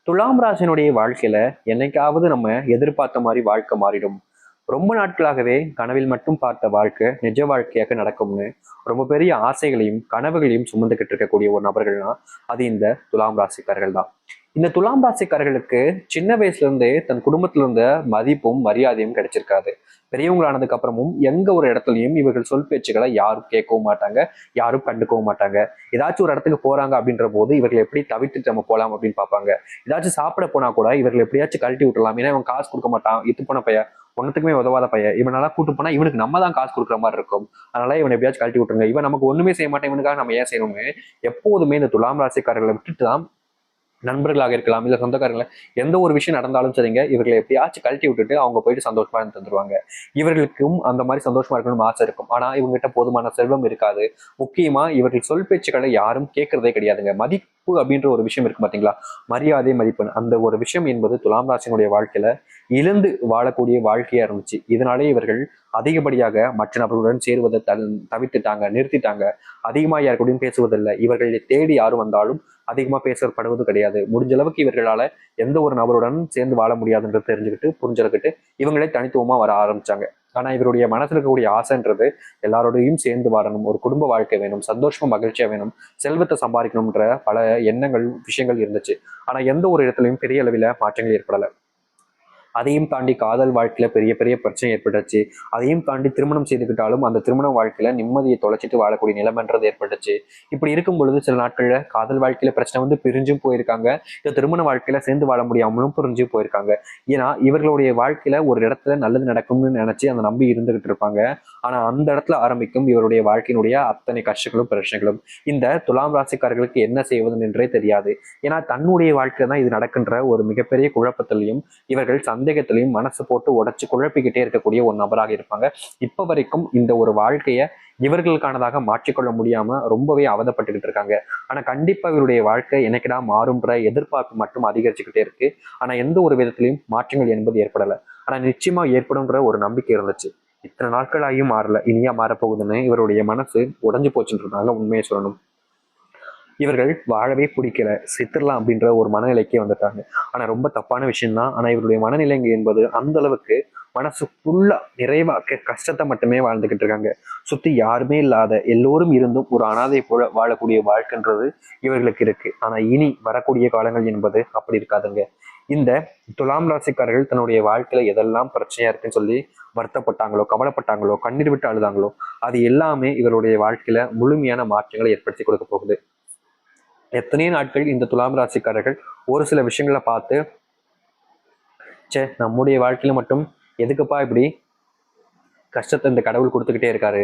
துலாம் ராசினுடைய வாழ்க்கையில என்னைக்காவது நம்ம எதிர்பார்த்த மாதிரி வாழ்க்கை மாறிடும். ரொம்ப நாட்களாகவே கனவில் மட்டும் பார்த்த வாழ்க்கை நிஜ வாழ்க்கையாக நடக்கும்னு ரொம்ப பெரிய ஆசைகளையும் கனவுகளையும் சுமந்துகிட்டு இருக்கக்கூடிய ஒரு நபர்கள்னா அது இந்த துலாம் ராசிக்காரர்கள் தான். இந்த துலாம் ராசிக்காரர்களுக்கு சின்ன வயசுல இருந்தே தன் குடும்பத்துல இருந்த மதிப்பும் மரியாதையும் கிடைச்சிருக்காது. பெரியவங்களானதுக்கு அப்புறமும் எங்க ஒரு இடத்துலயும் இவர்கள் சொல் பேச்சுக்களை யாரும் கேட்கவும் மாட்டாங்க, யாரும் கண்டுக்கவும் மாட்டாங்க. ஏதாச்சும் ஒரு இடத்துக்கு போறாங்க அப்படின்ற போது இவர்கள் எப்படி தவிர்த்துட்டு நம்ம போலாம் அப்படின்னு பார்ப்பாங்க. ஏதாச்சும் சாப்பிட போனா கூட இவர்கள் எப்படியாச்சும் கழட்டி விட்டுலாம், ஏன்னா இவன் காசு கொடுக்க மாட்டான், இத்து போன பையன், ஒன்னுத்துக்குமே உதவாத பையன், இவனெல்லாம் கூட்டு போனா இவனுக்கு நம்ம தான் காசு கொடுக்குற மாதிரி இருக்கும், அதனால இவனை எப்படியாச்சும் கழட்டி விட்டுருங்க, இவன் நமக்கு ஒண்ணுமே செய்ய மாட்டேன், இவனுக்காக நம்ம ஏன் செய்யணும்னு எப்போதுமே இந்த துலாம் ராசிக்காரர்களை விட்டுட்டு தான் நண்பர்களாக இருக்கலாம், இல்ல சொந்தக்காரங்களை எந்த ஒரு விஷயம் நடந்தாலும் சரிங்க, இவர்களை எப்படியாச்சும் கழட்டி விட்டுட்டு அவங்க போயிட்டு சந்தோஷமா இருந்து தந்துருவாங்க. இவர்களுக்கும் அந்த மாதிரி சந்தோஷமா இருக்கணும்னு ஆசை இருக்கும். ஆனா இவங்ககிட்ட போதுமான செல்வம் இருக்காது. முக்கியமா இவர்கள் சொல் பேச்சுக்களை யாரும் கேட்கறதே கிடையாதுங்க. மதிப்பு அப்படின்ற ஒரு விஷயம் இருக்கு பாத்தீங்களா, மரியாதை மதிப்பு, அந்த ஒரு விஷயம் என்பது துலாம் ராசினுடைய வாழ்க்கையில இழந்து வாழக்கூடிய வாழ்க்கையா இருந்துச்சு. இதனாலே இவர்கள் அதிகப்படியாக மற்ற நபர்களுடன் சேருவதை தவிர்த்துட்டாங்க, நிறுத்திட்டாங்க. அதிகமா யாருக்கூடையும் பேசுவதில்லை. இவர்களை தேடி யாரும் வந்தாலும் அதிகமா பேசப்படுவது கிடையாது. முடிஞ்ச அளவுக்கு இவர்களால எந்த ஒரு நபருடன் சேர்ந்து வாழ முடியாதுன்றது தெரிஞ்சுக்கிட்டு புரிஞ்சுக்கிட்டு இவங்களே தனித்துவமா வர ஆரம்பிச்சாங்க. ஆனா இவருடைய மனசுல இருக்கக்கூடிய ஆசைன்றது எல்லாரோடையும் சேர்ந்து வாழணும், ஒரு குடும்ப வாழ்க்கை வேணும், சந்தோஷமா மகிழ்ச்சியா வேணும், செல்வத்தை சம்பாதிக்கணும்ன்ற பல எண்ணங்கள் விஷயங்கள் இருந்துச்சு. ஆனா எந்த ஒரு இடத்துலையும் பெரிய அளவில் மாற்றங்கள் ஏற்படலை. அதையும் தாண்டி காதல் வாழ்க்கையில பெரிய பெரிய பிரச்சனை ஏற்பட்டுச்சு. அதையும் தாண்டி திருமணம் செய்துக்கிட்டாலும் அந்த திருமண வாழ்க்கையில நிம்மதியை தொலைச்சிட்டு வாழக்கூடிய நிலைமைன்றது ஏற்பட்டுச்சு. இப்படி இருக்கும் பொழுது சில நாட்கள்ல காதல் வாழ்க்கையில பிரச்சனை வந்து பிரிஞ்சும் போயிருக்காங்க, இந்த திருமண வாழ்க்கையில சேர்ந்து வாழ முடியாமலும் பிரிஞ்சும் போயிருக்காங்க. ஏன்னா இவர்களுடைய வாழ்க்கையில ஒரு இடத்துல நல்லது நடக்கும்னு நினைச்சு அந்த நம்பி இருந்துகிட்டு இருப்பாங்க. ஆனா அந்த இடத்துல ஆரம்பிக்கும் இவருடைய வாழ்க்கையினுடைய அத்தனை கஷ்டங்களும் பிரச்சனைகளும். இந்த துலாம் ராசிக்காரர்களுக்கு என்ன செய்வது என்றே தெரியாது. ஏன்னா தன்னுடைய வாழ்க்கையில தான் இது நடக்கின்ற ஒரு மிகப்பெரிய குழப்பத்திலையும் இவர்கள் சந்தேகத்திலையும் மனசு போட்டு உடைச்சு குழப்பிக்கிட்டே இருக்கக்கூடிய ஒரு நபராக இருப்பாங்க. இப்ப வரைக்கும் இந்த ஒரு வாழ்க்கைய இவர்களுக்கானதாக மாற்றிக்கொள்ள முடியாம ரொம்பவே அவதப்பட்டுக்கிட்டு இருக்காங்க. ஆனா கண்டிப்பா இவருடைய வாழ்க்கை எனக்குடா மாறும்ன்ற எதிர்பார்ப்பு மட்டும் அதிகரிச்சுக்கிட்டே இருக்கு. ஆனா எந்த ஒரு விதத்திலையும் மாற்றங்கள் என்பது ஏற்படல. ஆனா நிச்சயமா ஏற்படும்ன்ற ஒரு நம்பிக்கை இருந்துச்சு. இத்தனை நாட்களாகியும் மாறல, இனியா மாறப்போகுதுன்னு இவருடைய மனசு உடைஞ்சு போச்சுன்றதாங்க உண்மையை சொல்லணும். இவர்கள் வாழவே பிடிக்கல, செத்துடலாம் அப்படின்ற ஒரு மனநிலைக்கே வந்துட்டாங்க. ஆனா ரொம்ப தப்பான விஷயம்தான். ஆனா இவருடைய மனநிலை என்பது அந்த அளவுக்கு மனசு ஃபுல்லா நிறைவா கஷ்டத்தை மட்டுமே வாழ்ந்துகிட்டு இருக்காங்க. சுத்தி யாருமே இல்லாத, எல்லோரும் இருந்தும் ஒரு அனாதை போல வாழக்கூடிய வாழ்க்கைன்றது இவர்களுக்கு இருக்கு. ஆனா இனி வரக்கூடிய காலங்கள் என்பது அப்படி இருக்காதுங்க. இந்த துலாம் ராசிக்காரர்கள் தன்னுடைய வாழ்க்கையில எதெல்லாம் பிரச்சனையா இருக்குன்னு சொல்லி வருத்தப்பட்டாங்களோ, கவலைப்பட்டாங்களோ, கண்ணீர் விட்டு அழுதாங்களோ, அது எல்லாமே இவருடைய வாழ்க்கையில முழுமையான மாற்றங்களை ஏற்படுத்தி கொடுக்க போகுது. எத்தனையோ நாட்கள் இந்த துலாம் ராசிக்காரர்கள் ஒரு சில விஷயங்களை பார்த்து, நம்முடைய வாழ்க்கையில மட்டும் எதுக்குப்பா இப்படி கஷ்டத்தை இந்த கடவுள் கொடுத்துக்கிட்டே இருக்காரு,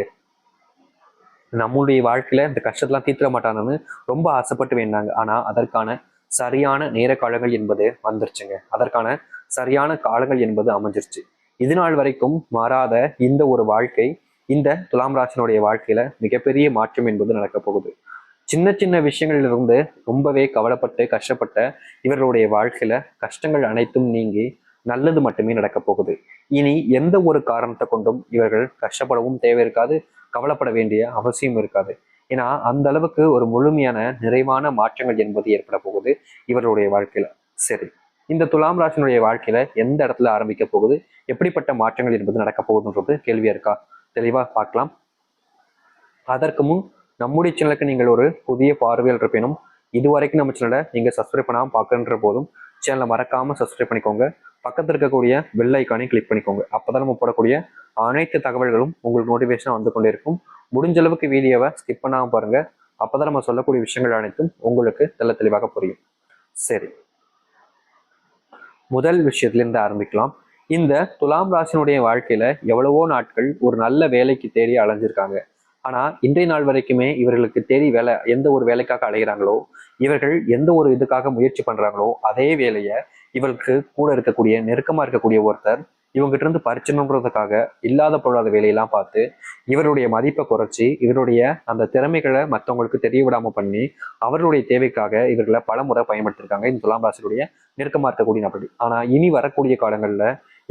நம்முடைய வாழ்க்கையில இந்த கஷ்டத்தெல்லாம் தீர்த்திட மாட்டானு ரொம்ப ஆசைப்பட்டு வேண்டாங்க. ஆனா அதற்கான சரியான நேர காலங்கள் என்பது வந்துருச்சுங்க. அதற்கான சரியான காலங்கள் என்பது அமைஞ்சிருச்சு. இது நாள் வரைக்கும் மாறாத இந்த ஒரு வாழ்க்கை இந்த துலாம் ராசினுடைய வாழ்க்கையில மிகப்பெரிய மாற்றம் என்பது நடக்க போகுது. சின்ன சின்ன விஷயங்களிலிருந்து ரொம்பவே கவலைப்பட்டு கஷ்டப்பட்ட இவர்களுடைய வாழ்க்கையில கஷ்டங்கள் அனைத்தும் நீங்கி நல்லது மட்டுமே நடக்க போகுது. இனி எந்த ஒரு காரணத்தை கொண்டும் இவர்கள் கஷ்டப்படவும் தேவை இருக்காது, கவலைப்பட வேண்டிய அவசியம் இருக்காது. ஏன்னா அந்த அளவுக்கு ஒரு முழுமையான நிறைவான மாற்றங்கள் என்பது ஏற்பட போகுது இவர்களுடைய வாழ்க்கையில. சரி, இந்த துலாம் ராசினுடைய வாழ்க்கையில எந்த இடத்துல ஆரம்பிக்க போகுது, எப்படிப்பட்ட மாற்றங்கள் என்பது நடக்க போகுதுன்றது கேள்வியா இருக்கா? தெளிவா பார்க்கலாம். அதற்கு முன் நம்முடைய சேனலுக்கு நீங்கள் ஒரு புதிய பார்வையில் இருப்பினும் இதுவரைக்கும் நம்ம சேனலை நீங்க சப்ஸ்கிரைப் பண்ணாமல் பார்க்கன்ற போதும் சேனலை மறக்காம சப்ஸ்கிரைப் பண்ணிக்கோங்க. பக்கத்தில் இருக்கக்கூடிய பெல் ஐக்கானை கிளிக் பண்ணிக்கோங்க. அப்பதான் நம்ம போடக்கூடிய அனைத்து தகவல்களும் உங்களுக்கு நோட்டிஃபிகேஷன் வந்து கொண்டே இருக்கும். முடிஞ்ச அளவுக்கு வீடியோவை ஸ்கிப் பண்ணாம பாருங்க. அப்பதான் நம்ம சொல்லக்கூடிய விஷயங்கள் அனைத்தும் உங்களுக்கு தெளிவாக புரியும். சரி, முதல் விஷயத்திலிருந்து ஆரம்பிக்கலாம். இந்த துலாம் ராசினுடைய வாழ்க்கையில எவ்வளவோ நாட்கள் ஒரு நல்ல வேலைக்கு தேடி அலைஞ்சிருக்காங்க. ஆனா இன்றைய நாள் வரைக்குமே இவர்களுக்கு தேடி வேலை, எந்த ஒரு வேலைக்காக அலைகிறாங்களோ, இவர்கள் எந்த ஒரு இதுக்காக முயற்சி பண்றாங்களோ அதே வேலையை இவருக்கு கூட இருக்கக்கூடிய நெருக்கமா இருக்கக்கூடிய ஒருத்தர் இவங்ககிட்ட இருந்து பறிச்சணுன்றதுக்காக இல்லாத பொருளாத வேலையெல்லாம் பார்த்து இவருடைய மதிப்பை குறைச்சி இவருடைய அந்த திறமைகளை மற்றவங்களுக்கு தெரிய விடாம பண்ணி அவர்களுடைய தேவைக்காக இவர்களை பல முறை பயன்படுத்திருக்காங்க இந்த துலாம் ராசியுடைய நெருக்கமா இருக்கக்கூடிய நபர்கள். ஆனா இனி வரக்கூடிய காலங்கள்ல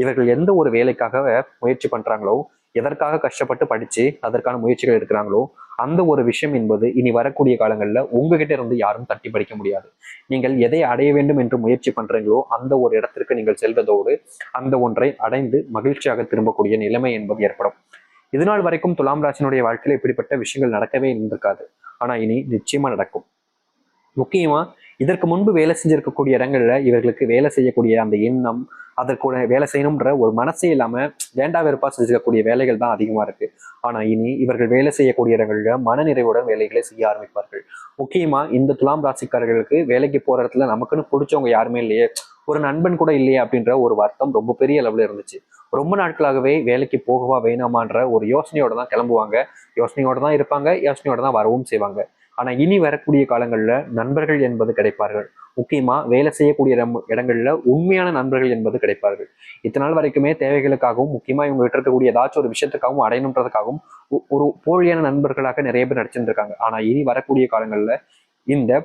இவர்கள் எந்த ஒரு வேலைக்காக முயற்சி பண்றாங்களோ எதற்காக கஷ்டப்பட்டு படிச்சு அதற்கான முயற்சிகள் எடுக்கிறாங்களோ அந்த ஒரு விஷயம் என்பது இனி வரக்கூடிய காலங்கள்ல உங்ககிட்ட இருந்து யாரும் தட்டி பறிக்க முடியாது. நீங்கள் எதை அடைய வேண்டும் என்று முயற்சி பண்றீங்களோ அந்த ஒரு இடத்திற்கு நீங்கள் செல்வதோடு அந்த ஒன்றை அடைந்து மகிழ்ச்சியாக திரும்பக்கூடிய நிலைமை என்பது ஏற்படும். இதுநாள் வரைக்கும் துலாம் ராசினுடைய வாழ்க்கையில இப்படிப்பட்ட விஷயங்கள் நடக்கவே இருந்திருக்காது. ஆனா இனி நிச்சயமா நடக்கும். முக்கியமா இதற்கு முன்பு வேலை செஞ்சிருக்கக்கூடிய இடங்கள்ல இவர்களுக்கு வேலை செய்யக்கூடிய அந்த எண்ணம், அதற்கு வேலை செய்யணும்ன்ற ஒரு மனசே இல்லாம வேண்டா வெறுப்பா செஞ்சிருக்கக்கூடிய வேலைகள் தான் அதிகமா இருக்கு. ஆனா இனி இவர்கள் வேலை செய்யக்கூடிய இடங்கள்ல மனநிறைவுடன் வேலைகளை செய்ய ஆரம்பிப்பார்கள். முக்கியமா இந்த துலாம் ராசிக்காரர்களுக்கு வேலைக்கு போற இடத்துல நமக்குன்னு பிடிச்சவங்க யாருமே இல்லையே, ஒரு நண்பன் கூட இல்லையே அப்படின்ற ஒரு வருத்தம் ரொம்ப பெரிய அளவுல இருந்துச்சு. ரொம்ப நாட்களாகவே வேலைக்கு போகவா வேணாமான்ற ஒரு யோசனையோட தான் கிளம்புவாங்க, யோசனையோட தான் இருப்பாங்க, யோசனையோட தான் வரவும் செய்வாங்க. ஆனா இனி வரக்கூடிய காலங்கள்ல நண்பர்கள் என்பது கிடைப்பார்கள். முக்கியமா வேலை செய்யக்கூடிய இடங்கள்ல உண்மையான நண்பர்கள் என்பது கிடைப்பார்கள். இத்தனை நாள் வரைக்குமே தேவைகளுக்காகவும் முக்கியமா இவங்க கிட்ட இருக்கக்கூடிய ஏதாச்சும் ஒரு விஷயத்துக்காகவும் அடையணுன்றதுக்காகவும் ஒரு போலியான நண்பர்களாக நிறைய பேர் நடிச்சிருந்திருக்காங்க. ஆனா இனி வரக்கூடிய காலங்கள்ல இந்த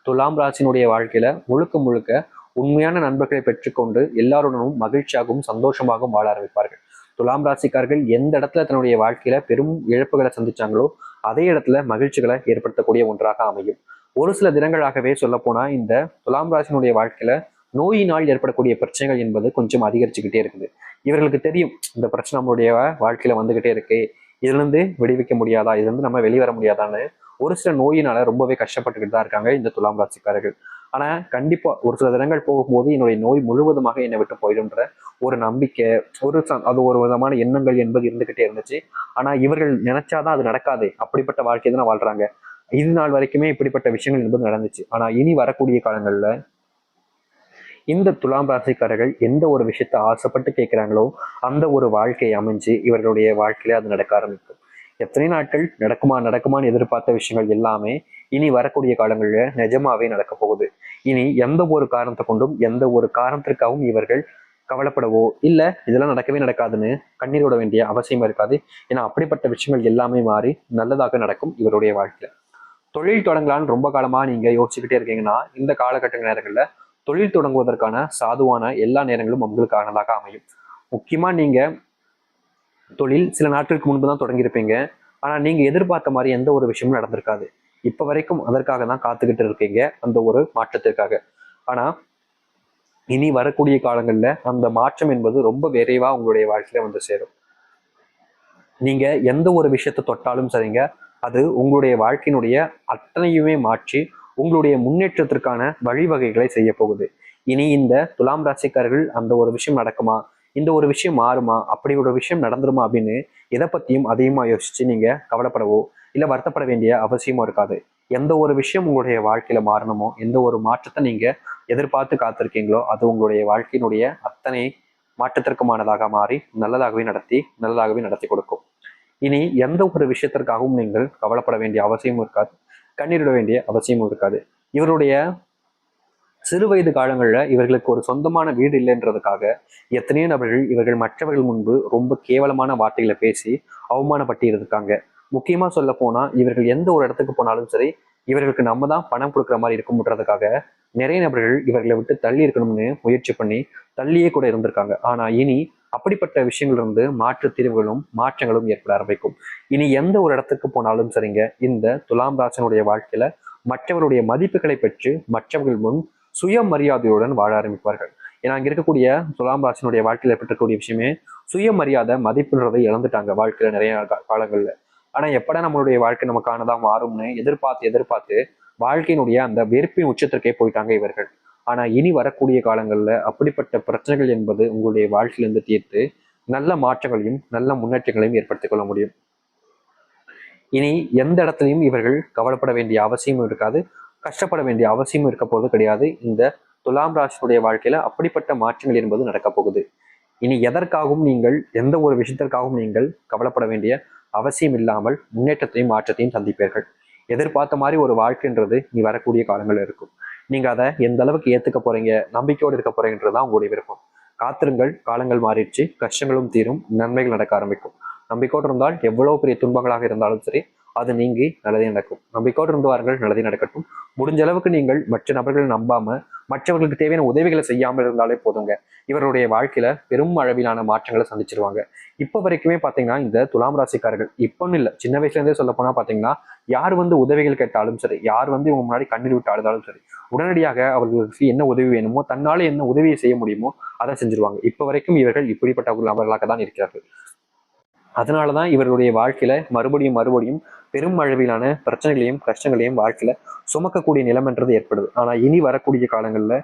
துலாம் ராசினுடைய வாழ்க்கையில முழுக்க முழுக்க உண்மையான நண்பர்களை பெற்றுக்கொண்டு எல்லாருடனும் மகிழ்ச்சியாகவும் சந்தோஷமாகவும் வாழ ஆரம்பிப்பார்கள். துலாம் ராசிக்காரர்கள் எந்த இடத்துல தன்னுடைய வாழ்க்கையில பெரும் இழப்புகளை சந்திச்சாங்களோ அதே இடத்துல மகிழ்ச்சிகளை ஏற்படுத்தக்கூடிய ஒன்றாக அமையும். ஒரு சில தினங்களாகவே சொல்ல போனா இந்த துலாம் ராசினுடைய வாழ்க்கையில நோயினால் ஏற்படக்கூடிய பிரச்சனைகள் என்பது கொஞ்சம் அதிகரிச்சுக்கிட்டே இருக்குது. இவர்களுக்கு தெரியும் இந்த பிரச்சனை நம்மளுடைய வாழ்க்கையில வந்துகிட்டே இருக்கு, இதுல இருந்து விடுவிக்க முடியாதா, இதுல இருந்து நம்ம வெளிவர முடியாதான்னு ஒரு சில நோயினால ரொம்பவே கஷ்டப்பட்டுக்கிட்டு தான் இருக்காங்க இந்த துலாம் ராசிக்காரர்கள். ஆனா கண்டிப்பா ஒரு சில தினங்கள் போகும்போது என்னுடைய நோய் முழுவதுமாக என்னை விட்டு போயிடும்ன்ற ஒரு நம்பிக்கை, அது ஒரு விதமான எண்ணங்கள் என்பது இருந்துகிட்டே இருந்துச்சு. ஆனா இவர்கள் நினைச்சாதான் அது நடக்காது, அப்படிப்பட்ட வாழ்க்கை தான் வாழ்றாங்க. இது நாள் வரைக்குமே இப்படிப்பட்ட விஷயங்கள் என்பது நடந்துச்சு. ஆனா இனி வரக்கூடிய காலங்கள்ல இந்த துலாம் ராசிக்காரர்கள் எந்த ஒரு விஷயத்த ஆசைப்பட்டு கேட்கிறாங்களோ அந்த ஒரு வாழ்க்கையை அமைஞ்சு இவர்களுடைய வாழ்க்கையில அது நடக்க ஆரம்பிக்கும். எத்தனை நாட்கள் நடக்குமான்னு எதிர்பார்த்த விஷயங்கள் எல்லாமே இனி வரக்கூடிய காலங்களில் நிஜமாவே நடக்க போகுது. இனி எந்த ஒரு காரணத்தை கொண்டும் எந்த ஒரு காரணத்திற்காகவும் இவர்கள் கவலைப்படவோ இல்ல இதெல்லாம் நடக்கவே நடக்காதுன்னு கண்ணீர் விட வேண்டிய அவசியம் இருக்காது. ஏன்னா அப்படிப்பட்ட விஷயங்கள் எல்லாமே மாறி நல்லதாக நடக்கும் இவருடைய வாழ்க்கையில. தொழில் தொடங்கலான்னு ரொம்ப காலமா நீங்க யோசிச்சுக்கிட்டே இருக்கீங்கன்னா இந்த காலகட்ட நேரங்கள்ல தொழில் தொடங்குவதற்கான சாதுவான எல்லா நேரங்களும் உங்களுக்கானதாக அமையும். முக்கியமா நீங்க தொழில் சில நாட்களுக்கு முன்பு தான் தொடங்கியிருப்பீங்க. ஆனா நீங்க எதிர்பார்த்த மாதிரி எந்த ஒரு விஷயமும் நடந்திருக்காது. இப்ப வரைக்கும் அதற்காக தான் காத்துக்கிட்டு இருக்கீங்க, அந்த ஒரு மாற்றத்திற்காக. ஆனா இனி வரக்கூடிய காலங்கள்ல அந்த மாற்றம் என்பது ரொம்ப விரைவா உங்களுடைய வாழ்க்கையில வந்து சேரும். நீங்க எந்த ஒரு விஷயத்தை தொட்டாலும் சரிங்க, அது உங்களுடைய வாழ்க்கையினுடைய அத்தனையுமே மாற்றி உங்களுடைய முன்னேற்றத்திற்கான வழிவகைகளை செய்ய போகுது. இனி இந்த துலாம் ராசிக்காரர்கள் அந்த ஒரு விஷயம் நடக்குமா, இந்த ஒரு விஷயம் மாறுமா, அப்படி ஒரு விஷயம் நடந்துருமா அப்படின்னு எதை பத்தியும் அதிகமா யோசிச்சு நீங்க கவலைப்படவோ இல்ல வருத்தப்பட வேண்டிய அவசியமும் இருக்காது. எந்த ஒரு விஷயம் உங்களுடைய வாழ்க்கையில மாறணுமோ, எந்த ஒரு மாற்றத்தை நீங்க எதிர்பார்த்து காத்திருக்கீங்களோ அது உங்களுடைய வாழ்க்கையினுடைய அத்தனை மாற்றத்திற்குமானதாக மாறி நல்லதாகவே நடத்தி கொடுக்கும். இனி எந்த ஒரு விஷயத்திற்காகவும் நீங்கள் கவலைப்பட வேண்டிய அவசியமும் இருக்காது, கண்ணீரிட வேண்டிய அவசியமும் இருக்காது. இவருடைய சிறு வயது காலங்களில் இவர்களுக்கு ஒரு சொந்தமான வீடு இல்லைன்றதுக்காக எத்தனையோ நபர்கள் இவர்கள் மற்றவர்கள் முன்பு ரொம்ப கேவலமான வார்த்தைகளை பேசி அவமானப்பட்டு இருக்காங்க. முக்கியமா சொல்ல போனா இவர்கள் எந்த ஒரு இடத்துக்கு போனாலும் சரி இவர்களுக்கு நம்ம தான் பணம் கொடுக்குற மாதிரி இருக்கும்ன்றதுக்காக நிறைய நபர்கள் இவர்களை விட்டு தள்ளி இருக்கணும்னு முயற்சி பண்ணி தள்ளியே கூட இருந்திருக்காங்க. ஆனா இனி அப்படிப்பட்ட விஷயங்கள் இருந்து மாற்று தீர்வுகளும் மாற்றங்களும் ஏற்பட ஆரம்பிக்கும். இனி எந்த ஒரு இடத்துக்கு போனாலும் சரிங்க, இந்த துலாம் ராசனுடைய வாழ்க்கையில மற்றவருடைய மதிப்புகளை பெற்று மற்றவர்கள் முன் சுயமரியாதையுடன் வாழ ஆரம்பிப்பார்கள். ஏன்னா அங்க இருக்கக்கூடிய துலாம் ராசினுடைய வாழ்க்கையில ஏற்பட்டக்கூடிய விஷயமே சுயமரியாதை மதிப்புன்றதை இழந்துட்டாங்க வாழ்க்கையில நிறைய காலங்கள்ல. ஆனா எப்படா நம்மளுடைய வாழ்க்கை நமக்கானதா மாறும்னு எதிர்பார்த்து வாழ்க்கையினுடைய அந்த வெறுப்பின் உச்சத்திற்கே போயிட்டாங்க இவர்கள். ஆனா இனி வரக்கூடிய காலங்கள்ல அப்படிப்பட்ட பிரச்சனைகள் என்பது உங்களுடைய வாழ்க்கையிலிருந்து தீர்த்து நல்ல மாற்றங்களையும் நல்ல முன்னேற்றங்களையும் ஏற்படுத்திக் கொள்ள முடியும். இனி எந்த இடத்துலையும் இவர்கள் கவலைப்பட வேண்டிய அவசியமும் இருக்காது, கஷ்டப்பட வேண்டிய அவசியமும் இருக்க போது கிடையாது. இந்த துலாம் ராசியுடைய வாழ்க்கையில அப்படிப்பட்ட மாற்றங்கள் என்பது நடக்க போகுது. இனி எதற்காகவும் நீங்கள் எந்த ஒரு விஷயத்திற்காகவும் நீங்கள் கவலைப்பட வேண்டிய அவசியம் இல்லாமல் முன்னேற்றத்தையும் மாற்றத்தையும் சந்திப்பீர்கள். எதிர்பார்த்த மாதிரி ஒரு வாழ்க்கைன்றது நீ வரக்கூடிய காலங்கள் இருக்கும். நீங்க அதை எந்த அளவுக்கு ஏத்துக்க போறீங்க, நம்பிக்கையோடு இருக்க போறீங்கன்றதுதான் உங்களுடைய விருப்பம். காத்திருங்கள், காலங்கள் மாறிடுச்சு, கஷ்டங்களும் தீரும், நன்மைகள் நடக்க ஆரம்பிக்கும். நம்பிக்கையோடு இருந்தால் எவ்வளவு பெரிய துன்பங்களாக இருந்தாலும் சரி அது நீங்கி நல்லதே நடக்கும். நம்பிக்கையோடு இருந்து வாருங்கள், நல்லதே நடக்கட்டும். முடிஞ்ச அளவுக்கு நீங்கள் மற்ற நபர்களை நம்பாம மற்றவர்களுக்கு தேவையான உதவிகளை செய்யாமல் இருந்தாலே போதுங்க. இவருடைய வாழ்க்கையில பெரும் அளவிலான மாற்றங்களை சந்திச்சிருவாங்க. இப்போ வரைக்குமே பாத்தீங்கன்னா இந்த துலாம் ராசிக்காரர்கள் இப்போன்னு இல்லை, சின்ன வயசுல இருந்தே சொல்ல போனா பாத்தீங்கன்னா யார் உதவிகள் கேட்டாலும் சரி, யார் இவங்க முன்னாடி கண்ணீர் விட்டு அழுதாலும் சரி, உடனடியாக அவர்களுக்கு என்ன உதவி வேணுமோ, தன்னால என்ன உதவியை செய்ய முடியுமோ அதை செஞ்சிருவாங்க. இப்போ வரைக்கும் இவர்கள் இப்படிப்பட்ட நபர்களாக தான் இருக்கிறார்கள். அதனாலதான் இவருடைய வாழ்க்கையில மறுபடியும் மறுபடியும் பெரும் அளவிலான பிரச்சனைகளையும் கஷ்டங்களையும் வாழ்க்கையில சுமக்கக்கூடிய நிலைமைன்றது ஏற்படுது. ஆனா இனி வரக்கூடிய காலங்கள்ல